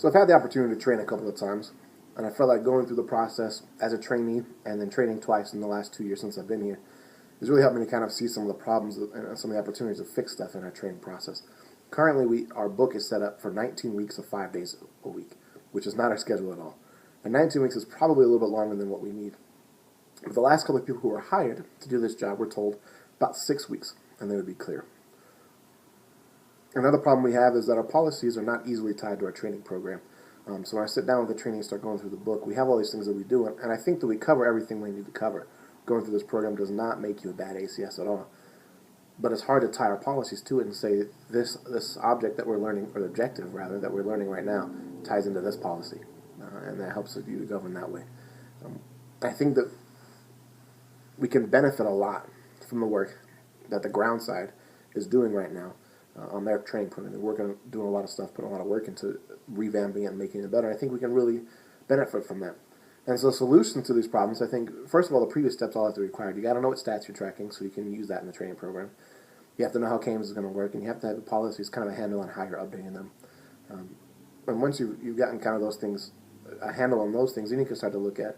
So I've had the opportunity to train a couple of times, and I felt like going through the process as a trainee and then training twice in the last 2 years since I've been here has really helped me to kind of see some of the problems and some of the opportunities to fix stuff in our training process. Currently, our book is set up for 19 weeks of 5 days a week, which is not our schedule at all. And 19 weeks is probably a little bit longer than what we need. But the last couple of people who were hired to do this job were told about 6 weeks, and they would be clear. Another problem we have is that our policies are not easily tied to our training program. So when I sit down with the trainee and start going through the book, we have all these things that we do, and I think that we cover everything we need to cover. Going through this program does not make you a bad ACS at all. But it's hard to tie our policies to it and say this object that we're learning, or the objective rather, that we're learning right now ties into this policy. And that helps you to govern that way. I think that we can benefit a lot from the work that the ground side is doing right now on their training program. They're doing a lot of stuff, putting a lot of work into revamping it and making it better. I think we can really benefit from that. And so the solution to these problems, I think, first of all, the previous steps all have to be required. You got to know what stats you're tracking so you can use that in the training program. You have to know how CAMS is going to work, and you have to have the policies kind of a handle on how you're updating them. And once you've gotten kind of those things, a handle on those things, then you can start to look at,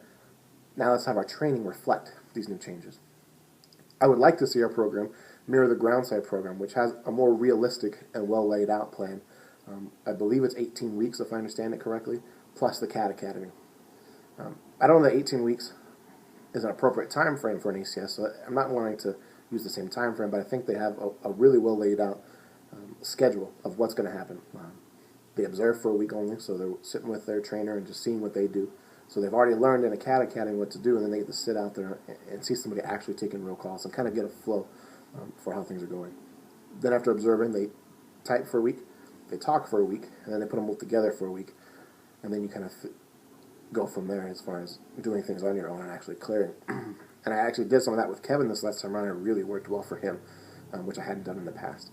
now let's have our training reflect these new changes. I would like to see our program mirror the groundside program, which has a more realistic and well laid out plan. I believe it's 18 weeks, if I understand it correctly, plus the CAD Academy. I don't know that 18 weeks is an appropriate time frame for an ACS, so I'm not wanting to use the same time frame, but I think they have a really well laid out schedule of what's going to happen. They observe for a week only, so they're sitting with their trainer and just seeing what they do. So they've already learned in a CAD Academy what to do, and then they get to sit out there and see somebody actually taking real calls and kind of get a flow for how things are going. Then after observing, they type for a week, they talk for a week, and then they put them both together for a week, and then you kind of go from there as far as doing things on your own and actually clearing. And I actually did some of that with Kevin this last time around, and it really worked well for him, which I hadn't done in the past.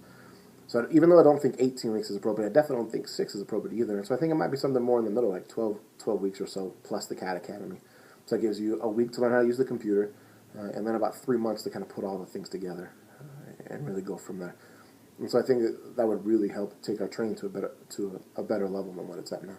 So even though I don't think 18 weeks is appropriate, I definitely don't think 6 is appropriate either. And so I think it might be something more in the middle, like 12 weeks or so, plus the CAD Academy. So it gives you a week to learn how to use the computer, and then about 3 months to kind of put all the things together and really go from there. And so I think that would really help take our training to a better level than what it's at now.